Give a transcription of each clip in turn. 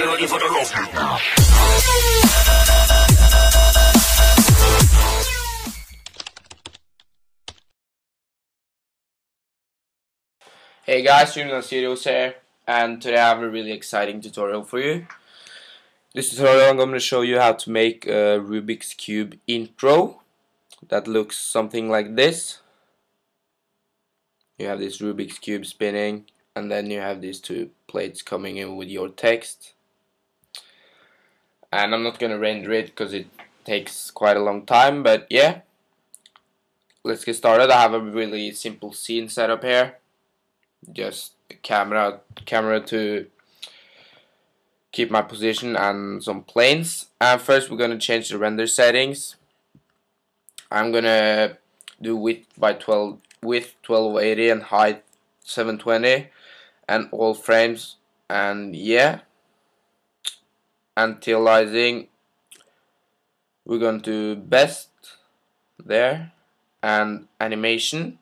ready for the roast? Hey guys, Streaming Studios here, and today I have a really exciting tutorial for you. This tutorial I'm going to show you how to make a Rubik's Cube intro that looks something like this. You have this Rubik's Cube spinning, and then you have these two plates coming in with your text. And I'm not going to render it because it takes quite a long time, but yeah. Let's get started. I have a really simple scene setup here. Just a camera to keep my position and some planes. And first we're gonna change the render settings. I'm gonna do width 1280 and height 720 and all frames, and yeah, anti-aliasing we're going to best there, and animation,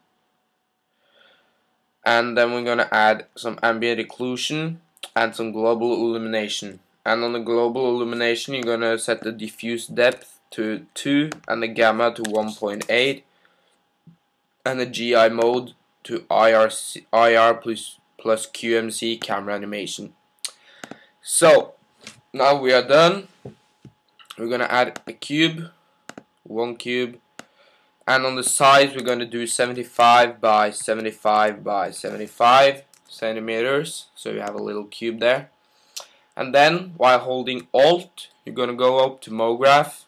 and then we're gonna add some ambient occlusion and some global illumination. And on the global illumination you're gonna set the diffuse depth to 2 and the gamma to 1.8 and the GI mode to IR plus QMC camera animation. So now we are done. We're gonna add a cube, one cube, and on the sides we're gonna do 75 by 75 by 75 centimeters, so you have a little cube there. And then while holding Alt you're gonna go up to MoGraph,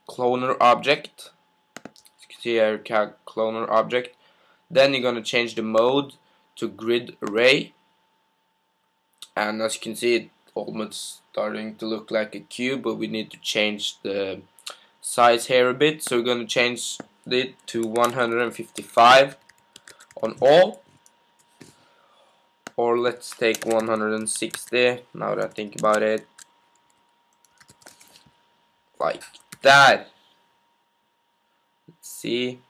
cloner object, as you can see here, cloner object. Then you're gonna change the mode to grid array, and as you can see it almost starting to look like a cube, but we need to change the size here a bit, so we're gonna change it to 155 on all, or let's take 160 now that I think about it, like that. Let's see.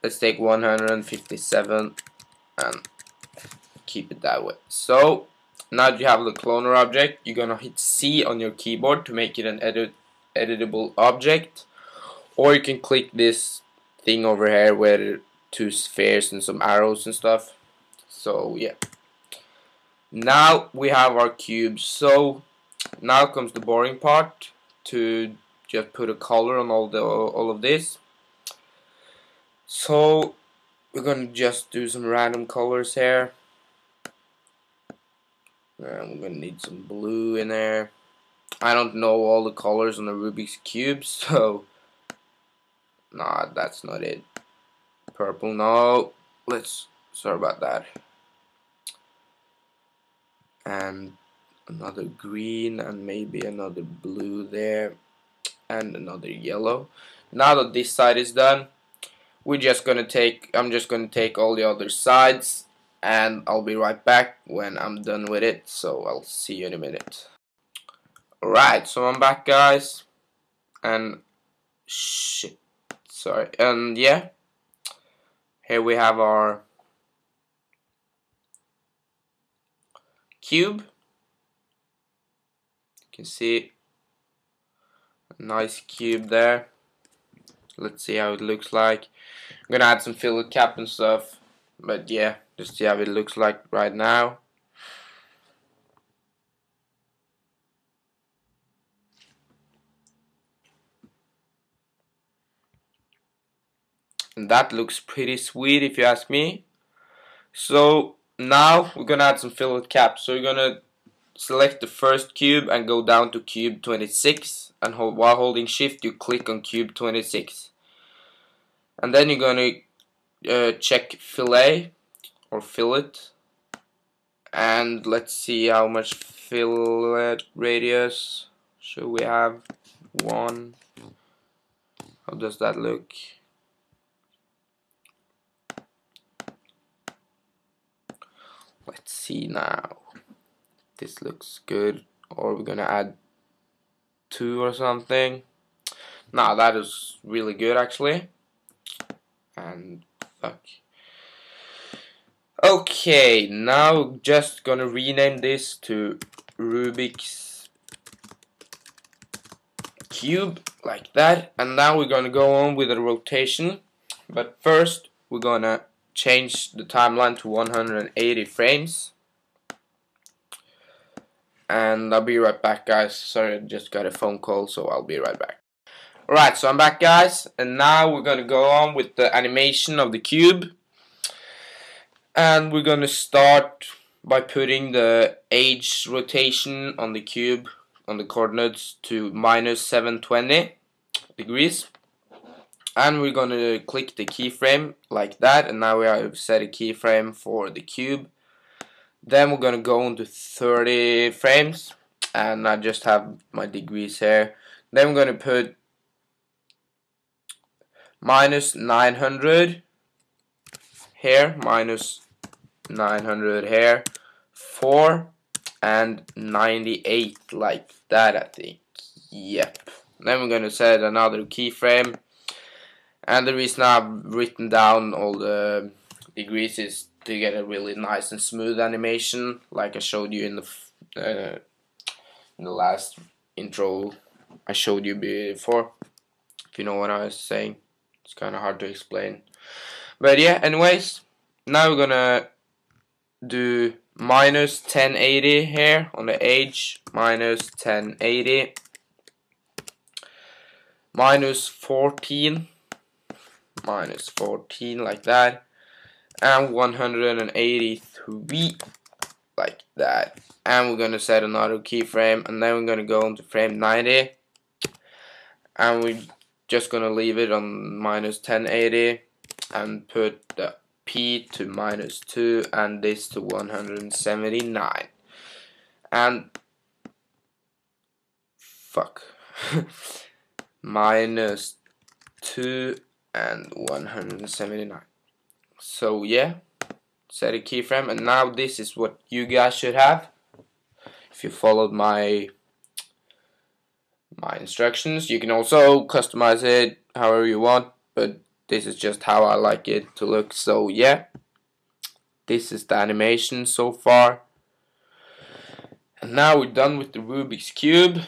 Let's take 157 and keep it that way. So now that you have the cloner object, you're gonna hit C on your keyboard to make it an editable object, or you can click this thing over here where two spheres and some arrows and stuff. So yeah, now we have our cube. So now comes the boring part, to just put a color on all of this. So we're gonna just do some random colors here. And we're gonna need some blue in there. I don't know all the colors on the Rubik's Cube, so nah, that's not it. Purple, no. Sorry about that. And another green, and maybe another blue there, and another yellow. Now that this side is done, I'm just gonna take all the other sides, and I'll be right back when I'm done with it. So I'll see you in a minute. Alright, so I'm back, guys, and and yeah, here we have our cube. You can see a nice cube there. Let's see how it looks like. I'm gonna add some filler cap and stuff, but yeah, just see how it looks like right now. And that looks pretty sweet if you ask me. So now we're gonna add some filler cap. So you're gonna select the first cube and go down to cube 26, and while holding shift you click on cube 26, and then you're gonna check fillet or fillet, and let's see how much fillet radius should we have. 1. How does that look? Let's see now. This looks good. Or we're gonna add 2 or something. Nah, that is really good actually. and fuck. Okay, now just gonna rename this to Rubik's Cube, like that. And now we're gonna go on with the rotation. But first, we're gonna change the timeline to 180 frames. And I'll be right back, guys. Sorry, I just got a phone call, so I'll be right back. Alright, so I'm back, guys. And now we're gonna go on with the animation of the cube. And we're gonna start by putting the age rotation on the cube, on the coordinates, to minus 720 degrees. And we're gonna click the keyframe like that, and now we have set a keyframe for the cube. Then we're gonna go into 30 frames, and I just have my degrees here. Then we're gonna put minus 900 here, minus 900 here, 4 and 98, like that, I think. Yep. Then we're gonna set another keyframe, and the reason I've written down all the degrees is to get a really nice and smooth animation, like I showed you in the last intro I showed you before. If you know what I was saying, it's kind of hard to explain. But yeah, anyways, now we're gonna do minus 1080 here on the age, minus 1080, minus 14, like that, and 183, like that. And we're gonna set another keyframe, and then we're gonna go into frame 90, and we're just gonna leave it on minus 1080 and put the P to minus 2 and this to 179. And fuck. Minus 2 and 179. So yeah, set a keyframe, and now this is what you guys should have if you followed my instructions. You can also customize it however you want, but this is just how I like it to look. So yeah, this is the animation so far. And now we're done with the Rubik's Cube.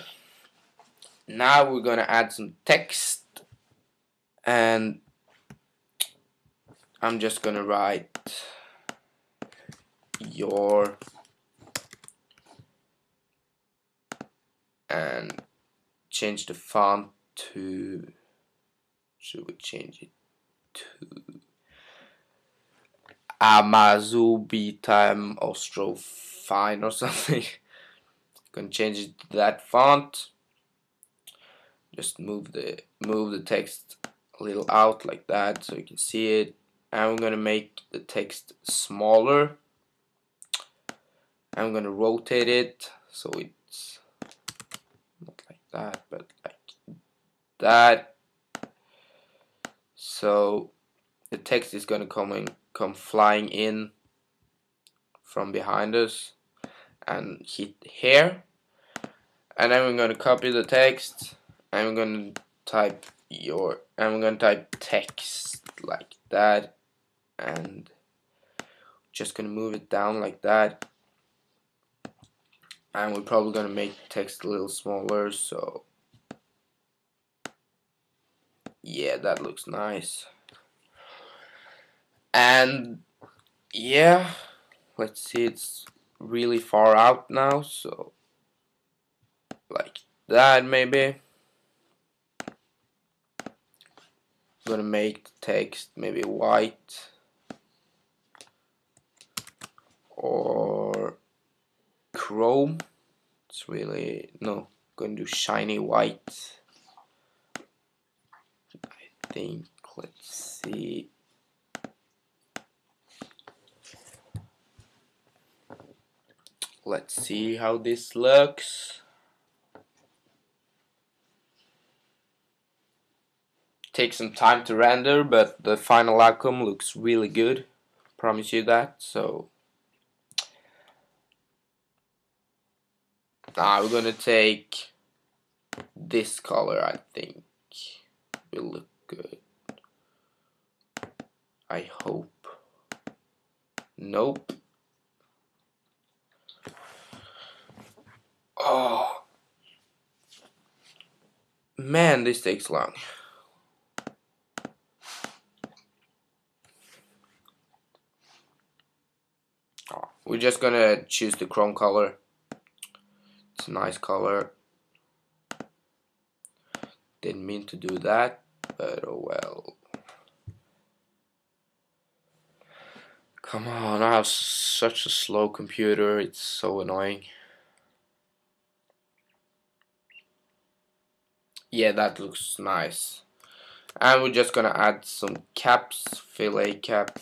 Now we're gonna add some text, and I'm just gonna write your, and change the font to, should we change it to Amazubitam Ostrofine or something? Gonna change it to that font. Just move the text a little out like that so you can see it. And I'm gonna make the text smaller. I'm gonna rotate it so it's not like that, but like that. So the text is gonna come flying in from behind us and hit here. And then we're gonna copy the text, and we're gonna type text like that, and just gonna move it down like that. And we're probably gonna make text a little smaller, so yeah, that looks nice. And yeah, let's see, it's really far out now, so like that maybe. I'm gonna make the text maybe white or chrome. It's really, no, I'm gonna do shiny white, I think. Let's see. Let's see how this looks. Takes some time to render, but the final outcome looks really good. Promise you that. So now we're gonna take this color. I think will look good. I hope. Nope. Oh man, this takes long. Oh, we're just gonna choose the chrome color. It's a nice color. Didn't mean to do that, but oh well. Come on, I have such a slow computer, it's so annoying. Yeah, that looks nice. And we're just gonna add some caps, fillet cap,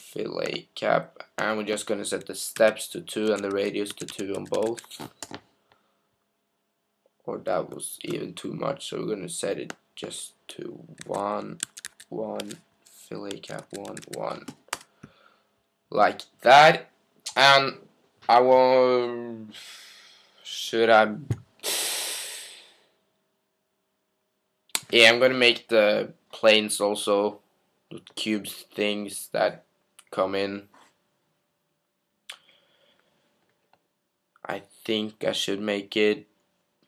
and we're just gonna set the steps to 2 and the radius to 2 on both. Or that was even too much, so we're gonna set it just to 1, 1, fillet cap 1, 1. Like that. And I want, should I, yeah, I'm gonna make the planes also, the cubes things that come in. I think I should make it.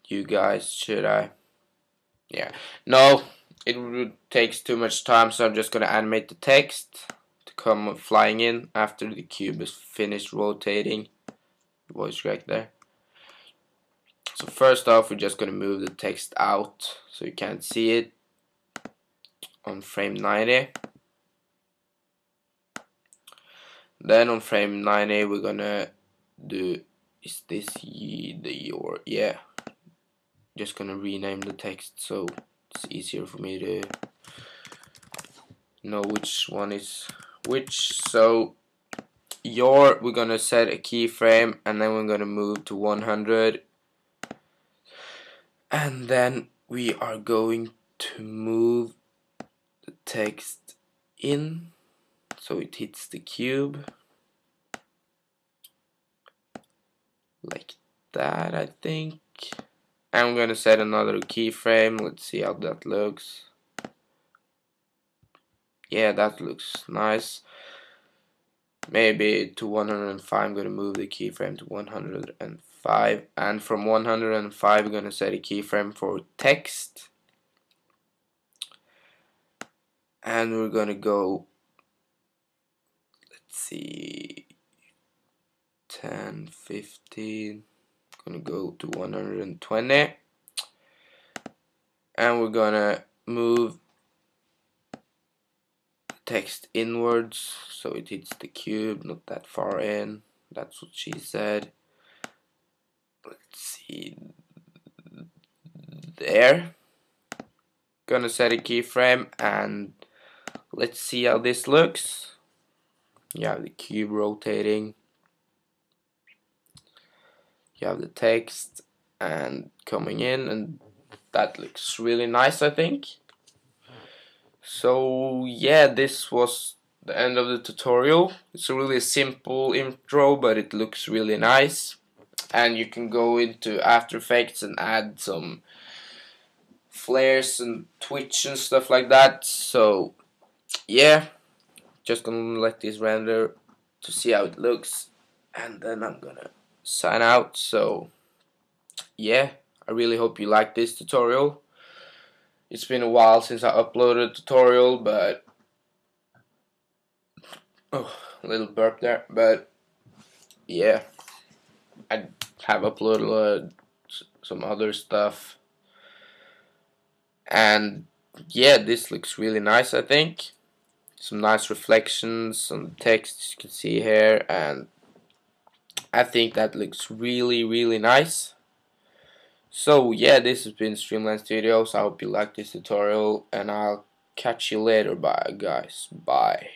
You guys, should I? Yeah. No, it takes too much time, so I'm just gonna animate the text to come flying in after the cube is finished rotating. Voice crack there. So first off, we're just gonna move the text out so you can't see it on frame 90. Then on frame 90, we're gonna do, is this your, yeah. Just gonna rename the text so it's easier for me to know which one is which. So we're gonna set a keyframe, and then we're gonna move to 100, and then we are going to move the text in so it hits the cube like that, I think. I'm gonna set another keyframe. Let's see how that looks. Yeah, that looks nice. Maybe to 105. I'm gonna move the keyframe to 105, and from 105 we're gonna set a keyframe for text, and we're gonna go, let's see, 10, 15. Gonna go to 120, and we're gonna move text inwards so it hits the cube, not that far in. That's what she said. Let's see, there. Gonna set a keyframe, and let's see how this looks. You have the cube rotating, you have the text and coming in, and that looks really nice, I think. So yeah, this was the end of the tutorial. It's a really simple intro, but it looks really nice, and you can go into After Effects and add some flares and twitch and stuff like that. So yeah, just gonna let this render to see how it looks, and then I'm gonna sign out. So yeah, I really hope you like this tutorial. It's been a while since I uploaded a tutorial, but oh, a little burp there. But yeah, I have uploaded some other stuff, and yeah, this looks really nice, I think. Some nice reflections on the text you can see here, and I think that looks really nice. So yeah, this has been Streamline Studios. I hope you liked this tutorial, and I'll catch you later. Bye guys. Bye.